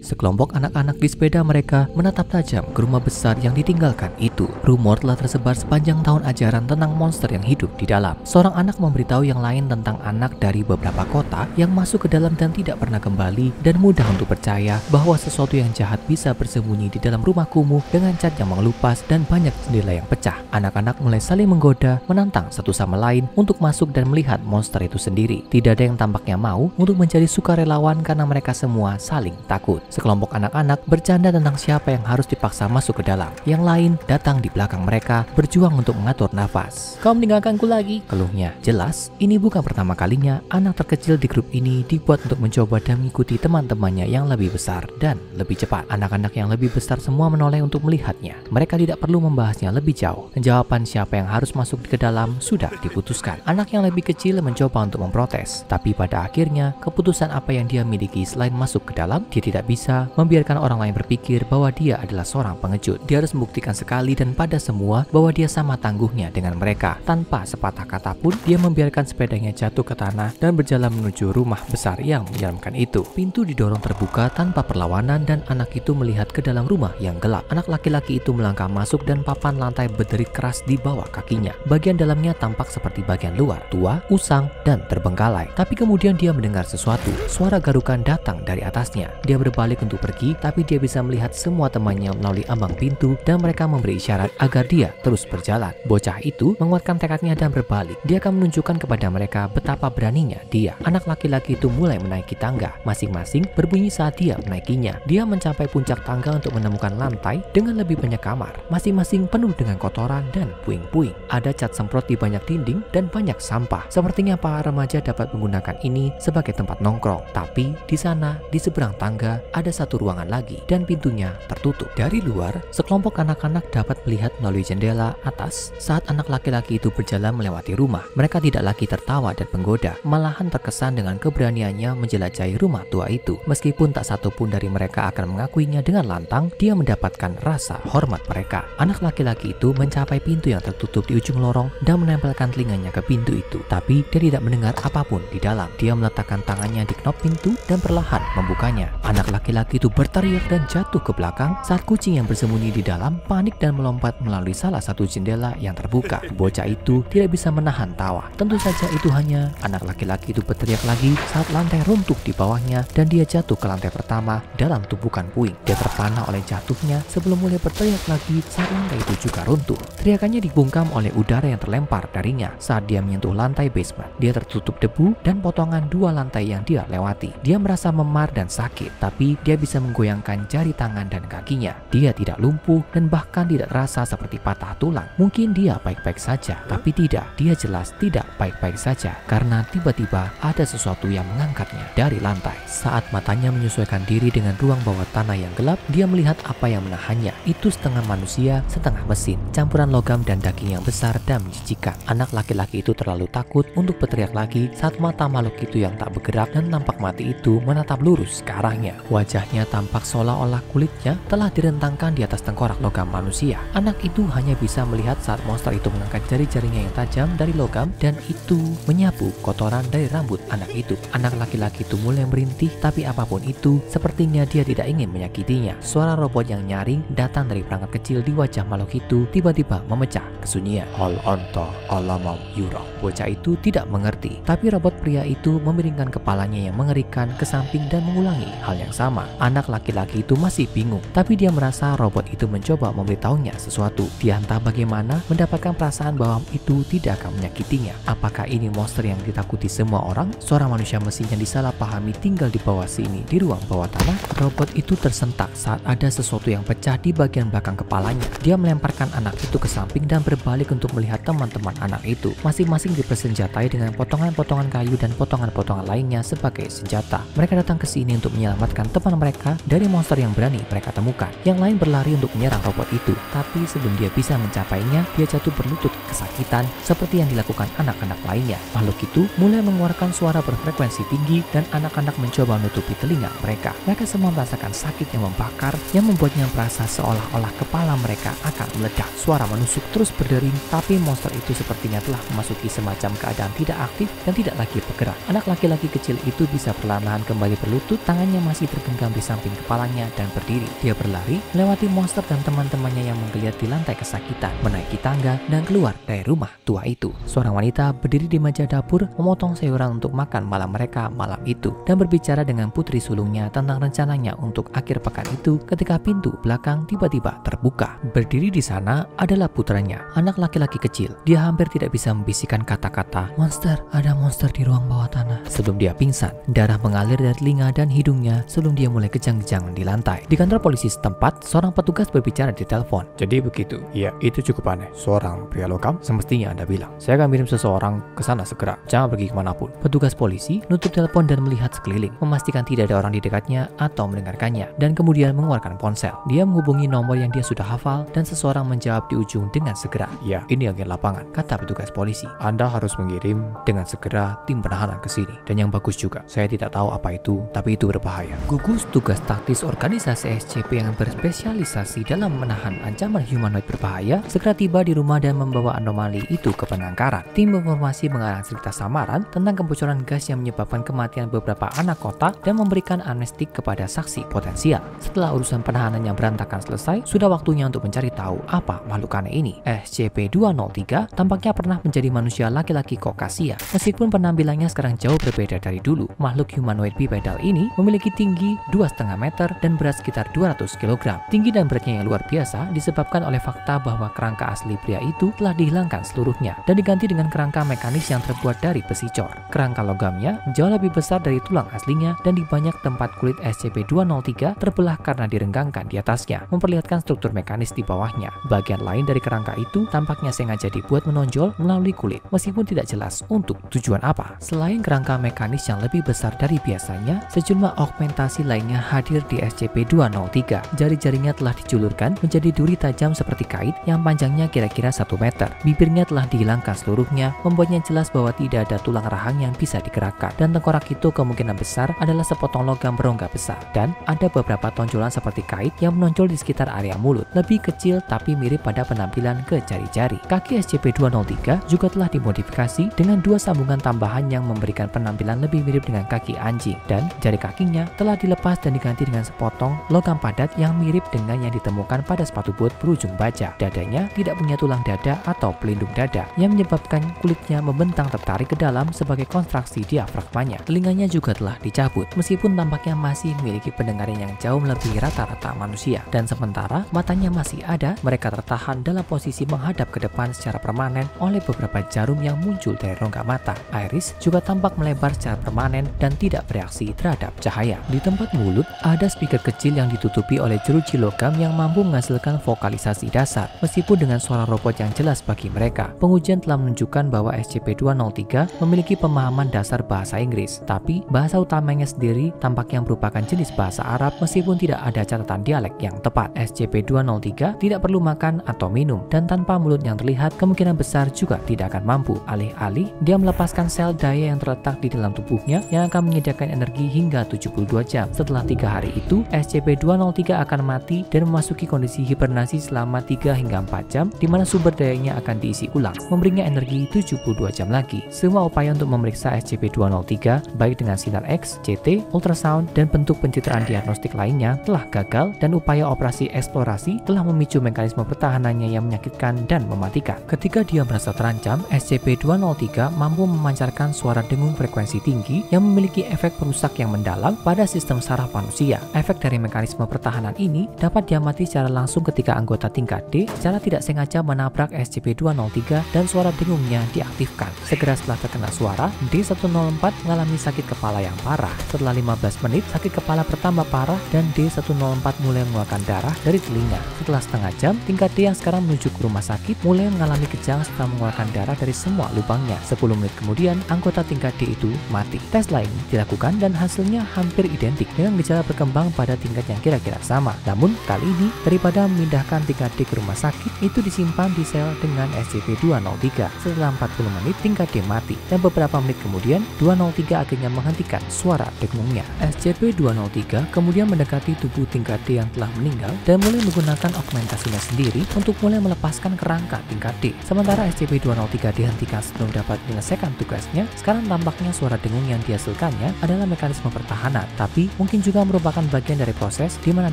Sekelompok anak-anak di sepeda mereka menatap tajam ke rumah besar yang ditinggalkan itu. Rumor telah tersebar sepanjang tahun ajaran tentang monster yang hidup di dalam. Seorang anak memberitahu yang lain tentang anak dari beberapa kota yang masuk ke dalam dan tidak pernah kembali, dan mudah untuk percaya bahwa sesuatu yang jahat bisa bersembunyi di dalam rumah kumuh dengan cat yang mengelupas dan banyak jendela yang pecah. Anak-anak mulai saling menggoda, menantang satu sama lain untuk masuk dan melihat monster itu sendiri. Tidak ada yang tampaknya mau untuk menjadi sukarelawan karena mereka semua saling takut. Sekelompok anak-anak bercanda tentang siapa yang harus dipaksa masuk ke dalam. Yang lain datang di belakang mereka berjuang untuk mengatur nafas. "Kau meninggalkanku lagi," keluhnya. Jelas, ini bukan pertama kalinya anak terkecil di grup ini dibuat untuk mencoba dan mengikuti teman-temannya yang lebih besar dan lebih cepat. Anak-anak yang lebih besar semua menoleh untuk melihatnya. Mereka tidak perlu membahasnya lebih jauh. Jawaban siapa yang harus masuk ke dalam sudah diputuskan. Anak yang lebih kecil mencoba untuk memprotes, tapi pada akhirnya keputusan apa yang dia miliki selain masuk ke dalam, dia tidak bisa membiarkan orang lain berpikir bahwa dia adalah seorang pengecut. Dia harus membuktikan sekali dan pada semua bahwa dia sama tangguhnya dengan mereka. Tanpa sepatah kata pun, dia membiarkan sepedanya jatuh ke tanah dan berjalan menuju rumah besar yang menyeramkan itu. Pintu didorong terbuka tanpa perlawanan dan anak itu melihat ke dalam rumah yang gelap. Anak laki-laki itu melangkah masuk dan papan lantai berderit keras di bawah kakinya. Bagian dalamnya tampak seperti bagian luar, tua, usang, dan terbengkalai. Tapi kemudian dia mendengar sesuatu. Suara garukan datang dari atasnya. Dia berbalik untuk pergi, tapi dia bisa melihat semua temannya melalui ambang pintu dan mereka memberi isyarat agar dia terus berjalan. Bocah itu menguatkan tekadnya dan berbalik. Dia akan menunjukkan kepada mereka betapa beraninya dia. Anak laki-laki itu mulai menaiki tangga. Masing-masing berbunyi saat dia menaikinya. Dia mencapai puncak tangga untuk menemukan lantai dengan lebih banyak kamar. Masing-masing penuh dengan kotoran dan puing-puing. Ada cat semprot di banyak dinding dan banyak sampah. Sepertinya para remaja dapat menggunakan ini sebagai tempat nongkrong. Tapi di sana, di seberang tangga, ada satu ruangan lagi dan pintunya tertutup. Dari luar, sekelompok anak-anak dapat melihat melalui jendela atas saat anak laki-laki itu berjalan melewati rumah. Mereka tidak lagi tertawa dan menggoda, malahan terkesan dengan keberaniannya menjelajahi rumah tua itu. Meskipun tak satu pun dari mereka akan mengakuinya dengan lantang, dia mendapatkan rasa hormat mereka. Anak laki-laki itu mencapai pintu yang tertutup di ujung lorong dan menempelkan telinganya ke pintu itu. Tapi dia tidak mendengar apapun di dalam. Dia meletakkan tangannya di knop pintu dan perlahan membukanya. Anak laki-laki itu berteriak dan jatuh ke belakang saat kucing yang bersembunyi di dalam panik dan melompat melalui salah satu jendela yang terbuka. Bocah itu tidak bisa menahan tawa. Tentu saja itu hanya anak laki-laki itu berteriak lagi saat lantai runtuh di bawahnya dan dia jatuh ke lantai pertama dalam tumpukan puing. Dia terpana oleh jatuhnya sebelum mulai berteriak lagi saat lantai itu juga runtuh. Teriakannya dibungkam oleh udara yang terlempar darinya saat dia menyentuh lantai basement. Dia tertutup debu dan potongan dua lantai yang dia lewati. Dia merasa memar dan sakit, tapi dia bisa menggoyangkan jari tangan dan kakinya. Dia tidak lumpuh dan bahkan tidak terasa seperti patah tulang. Mungkin dia baik-baik saja, tapi tidak. Dia jelas tidak baik-baik saja karena tiba-tiba ada sesuatu yang mengangkatnya dari lantai. Saat matanya menyesuaikan diri dengan ruang bawah tanah yang gelap, dia melihat apa yang menahannya. Itu setengah manusia, setengah mesin, campuran logam dan daging yang besar dan menjijikan. Anak laki-laki itu terlalu takut untuk berteriak lagi saat mata makhluk itu yang tak bergerak dan tampak mati itu menatap lurus ke arahnya. Wajahnya tampak seolah-olah kulitnya telah direntangkan di atas tengkorak logam manusia. Anak itu hanya bisa melihat saat monster itu mengangkat jari-jarinya yang tajam dari logam dan itu menyapu kotoran dari rambut anak itu. Anak laki-laki itu mulai merintih, tapi apapun itu, sepertinya dia tidak ingin menyakitinya. Suara robot yang nyaring datang dari perangkat kecil di wajah makhluk itu tiba-tiba memecah kesunyian. Hal anta alamam yura. Bocah itu tidak mengerti, tapi robot pria itu memiringkan kepalanya yang mengerikan ke samping dan mengulangi hal yang sama. Anak laki-laki itu masih bingung, tapi dia merasa robot itu mencoba memberitahunya sesuatu. Dia entah bagaimana mendapatkan perasaan bahwa itu tidak akan menyakitinya. Apakah ini monster yang ditakuti semua orang? Seorang manusia mesin yang disalahpahami tinggal di bawah sini, di ruang bawah tanah. Robot itu tersentak saat ada sesuatu yang pecah di bagian belakang kepalanya. Dia melemparkan anak itu ke samping dan berbalik untuk melihat teman-teman anak itu. Masing-masing dipersenjatai dengan potongan-potongan kayu dan potongan-potongan lainnya sebagai senjata. Mereka datang ke sini untuk menyelamatkan teman mereka dari monster yang berani mereka temukan. Yang lain berlari untuk menyerang robot itu, tapi sebelum dia bisa mencapainya, dia jatuh berlutut kesakitan seperti yang dilakukan anak-anak lainnya. Makhluk itu mulai mengeluarkan suara berfrekuensi tinggi dan anak-anak mencoba menutupi telinga mereka. Mereka semua merasakan sakit yang membakar yang membuatnya merasa seolah-olah kepala mereka akan meledak. Suara menusuk terus berdering, tapi monster itu sepertinya telah memasuki semacam keadaan tidak aktif dan tidak lagi bergerak. Anak laki-laki kecil itu bisa perlahan-lahan kembali berlutut, tangannya masih tergenggam menggenggam di samping kepalanya dan berdiri. Dia berlari, melewati monster dan teman-temannya yang menggeliat di lantai kesakitan, menaiki tangga, dan keluar dari rumah tua itu. Seorang wanita berdiri di meja dapur, memotong sayuran untuk makan malam mereka malam itu, dan berbicara dengan putri sulungnya tentang rencananya untuk akhir pekan itu ketika pintu belakang tiba-tiba terbuka. Berdiri di sana adalah putranya, anak laki-laki kecil. Dia hampir tidak bisa membisikkan kata-kata, "Monster, ada monster di ruang bawah tanah." Sebelum dia pingsan, darah mengalir dari telinga dan hidungnya sebelum dia mulai kejang-kejangan di lantai. Di kantor polisi setempat, seorang petugas berbicara di telepon. "Jadi begitu? Ya, itu cukup aneh. Seorang pria lokal, semestinya Anda bilang. Saya akan kirim seseorang ke sana segera. Jangan pergi kemanapun." Petugas polisi nutup telepon dan melihat sekeliling, memastikan tidak ada orang di dekatnya atau mendengarkannya, dan kemudian mengeluarkan ponsel. Dia menghubungi nomor yang dia sudah hafal, dan seseorang menjawab di ujung dengan segera. "Ya, ini agen lapangan," kata petugas polisi. "Anda harus mengirim dengan segera tim penahanan ke sini. Dan yang bagus juga, saya tidak tahu apa itu, tapi itu berbahaya." Gugus tugas taktis organisasi SCP yang berspesialisasi dalam menahan ancaman humanoid berbahaya segera tiba di rumah dan membawa anomali itu ke penangkaran. Tim informasi mengarang cerita samaran tentang kebocoran gas yang menyebabkan kematian beberapa anak kota dan memberikan amnesti kepada saksi potensial. Setelah urusan penahanan yang berantakan selesai, sudah waktunya untuk mencari tahu apa makhluk aneh ini. SCP-203 tampaknya pernah menjadi manusia laki-laki Caucasia. Meskipun penampilannya sekarang jauh berbeda dari dulu, makhluk humanoid bipedal ini memiliki tinggi 2,5 meter dan berat sekitar 200 kg. Tinggi dan beratnya yang luar biasa disebabkan oleh fakta bahwa kerangka asli pria itu telah dihilangkan seluruhnya dan diganti dengan kerangka mekanis yang terbuat dari besi cor. Kerangka logamnya jauh lebih besar dari tulang aslinya dan di banyak tempat kulit SCP-203 terbelah karena direnggangkan di atasnya, memperlihatkan struktur mekanis di bawahnya. Bagian lain dari kerangka itu tampaknya sengaja dibuat menonjol melalui kulit, meskipun tidak jelas untuk tujuan apa. Selain kerangka mekanis yang lebih besar dari biasanya, sejumlah augmentasi lainnya hadir di SCP-203. Jari-jarinya telah dijulurkan menjadi duri tajam seperti kait yang panjangnya kira-kira 1 meter. Bibirnya telah dihilangkan seluruhnya, membuatnya jelas bahwa tidak ada tulang rahang yang bisa digerakkan. Dan tengkorak itu kemungkinan besar adalah sepotong logam berongga besar. Dan ada beberapa tonjolan seperti kait yang menonjol di sekitar area mulut, lebih kecil tapi mirip pada penampilan ke jari-jari. Kaki SCP-203 juga telah dimodifikasi dengan 2 sambungan tambahan yang memberikan penampilan lebih mirip dengan kaki anjing, dan jari kakinya telah dilepas dan diganti dengan sepotong logam padat yang mirip dengan yang ditemukan pada sepatu bot berujung baja. Dadanya tidak punya tulang dada atau pelindung dada yang menyebabkan kulitnya membentang tertarik ke dalam sebagai konstruksi diafragmanya. Telinganya juga telah dicabut, meskipun tampaknya masih memiliki pendengaran yang jauh melebihi rata-rata manusia. Dan sementara matanya masih ada, mereka tertahan dalam posisi menghadap ke depan secara permanen oleh beberapa jarum yang muncul dari rongga mata. Iris juga tampak melebar secara permanen dan tidak bereaksi terhadap cahaya. Di tempat mulut, ada speaker kecil yang ditutupi oleh jeruji logam yang mampu menghasilkan vokalisasi dasar, meskipun dengan suara robot yang jelas bagi mereka. Pengujian telah menunjukkan bahwa SCP-203 memiliki pemahaman dasar bahasa Inggris, tapi bahasa utamanya sendiri tampaknya merupakan jenis bahasa Arab meskipun tidak ada catatan dialek yang tepat. SCP-203 tidak perlu makan atau minum, dan tanpa mulut yang terlihat kemungkinan besar juga tidak akan mampu. Alih-alih, dia melepaskan sel daya yang terletak di dalam tubuhnya yang akan menyediakan energi hingga 72 jam. Setelah 3 hari itu, SCP-203 akan mati dan memasuki kondisi hibernasi selama 3 hingga 4 jam, di mana sumber dayanya akan diisi ulang, memberinya energi 72 jam lagi. Semua upaya untuk memeriksa SCP-203, baik dengan sinar X, CT, ultrasound, dan bentuk pencitraan diagnostik lainnya telah gagal, dan upaya operasi eksplorasi telah memicu mekanisme pertahanannya yang menyakitkan dan mematikan. Ketika dia merasa terancam, SCP-203 mampu memancarkan suara dengung frekuensi tinggi yang memiliki efek perusak yang mendalam pada sistem saraf manusia. Efek dari mekanisme pertahanan ini dapat diamati secara langsung ketika anggota tingkat D secara tidak sengaja menabrak SCP-203 dan suara dengungnya diaktifkan. Segera setelah terkena suara, D104 mengalami sakit kepala yang parah. Setelah 15 menit, sakit kepala bertambah parah dan D104 mulai mengeluarkan darah dari telinga. Setelah setengah jam, tingkat D yang sekarang menuju ke rumah sakit mulai mengalami kejang setelah mengeluarkan darah dari semua lubangnya. 10 menit kemudian, anggota tingkat D itu mati. Tes lain dilakukan dan hasilnya hampir identik dengan gejala berkembang pada tingkat yang kira-kira sama. Namun, kali ini, daripada memindahkan tingkat D ke rumah sakit, itu disimpan di sel dengan SCP-203. Setelah 40 menit, tingkat D mati, dan beberapa menit kemudian, 203 akhirnya menghentikan suara dengungnya. SCP-203 kemudian mendekati tubuh tingkat D yang telah meninggal dan mulai menggunakan augmentasinya sendiri untuk mulai melepaskan kerangka tingkat D. Sementara SCP-203 dihentikan sebelum dapat menyelesaikan tugasnya, sekarang tampaknya suara dengung yang dihasilkannya adalah mekanisme pertahanan, tapi mungkin juga merupakan bagian dari proses di mana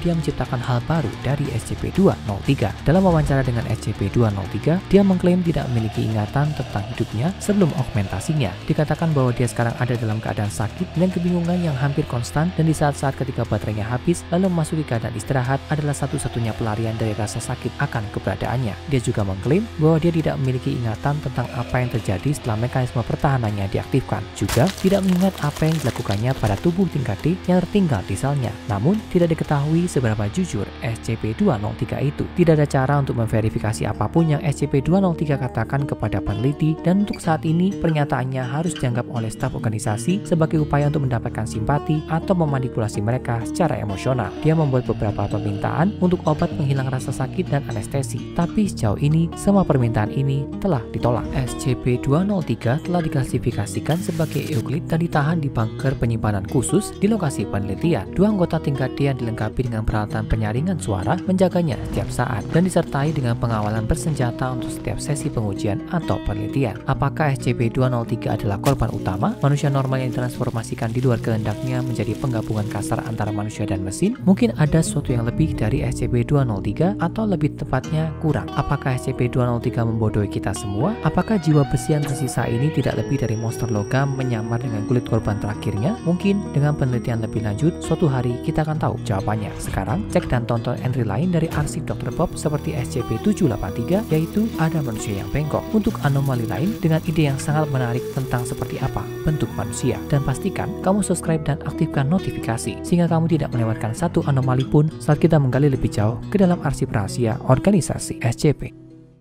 dia menciptakan hal baru dari SCP-203. Dalam wawancara dengan SCP-203, dia mengklaim tidak memiliki ingatan tentang hidupnya sebelum augmentasinya. Dikatakan bahwa dia sekarang ada dalam keadaan sakit dan kebingungan yang hampir konstan, dan di saat-saat ketika baterainya habis lalu memasuki keadaan istirahat adalah satu-satunya pelarian dari rasa sakit akan keberadaannya. Dia juga mengklaim bahwa dia tidak memiliki ingatan tentang apa yang terjadi setelah mekanisme pertahanannya diaktifkan. Juga tidak mengingat apa yang dilakukannya pada tubuh tingkat D yang tertinggal di selnya. Namun, tidak diketahui seberapa jujur SCP-203 itu. Tidak ada cara untuk memverifikasi apapun yang SCP-203 katakan kepada peneliti, dan untuk saat ini pernyataannya harus dianggap oleh staf organisasi sebagai upaya untuk mendapatkan simpati atau memanipulasi mereka secara emosional. Dia membuat beberapa permintaan untuk obat penghilang rasa sakit dan anestesi, tapi sejauh ini semua permintaan ini telah ditolak. SCP-203 telah diklasifikasikan sebagai Euclid dan ditahan di bunker penyimpanan khusus di lokasi penelitian. Dua anggota tingkat D yang dilengkapi dengan peralatan penyaringan suara menjaganya setiap saat dan disertai dengan pengawalan bersenjata untuk setiap sesi pengujian atau penelitian. Apakah SCP-203 adalah korban utama, manusia normal yang ditransformasikan di luar kehendaknya menjadi penggabungan kasar antara manusia dan mesin? Mungkin ada sesuatu yang lebih dari SCP-203, atau lebih tepatnya kurang. Apakah SCP-203 membodohi kita semua? Apakah jiwa besi yang tersisa ini tidak lebih dari monster logam menyamar dengan kulit korban terakhirnya? Mungkin dengan penelitian lebih lanjut, suatu hari kita akan tahu jawabannya. Sekarang, cek dan tonton entry lain dari arsip Dr. Bob seperti SCP-783, yaitu ada manusia yang bengkok. Untuk anomali lain dengan ide yang sangat menarik tentang seperti apa bentuk manusia. Dan pastikan kamu subscribe dan aktifkan notifikasi sehingga kamu tidak melewatkan satu anomali pun saat kita menggali lebih jauh ke dalam arsip rahasia organisasi SCP.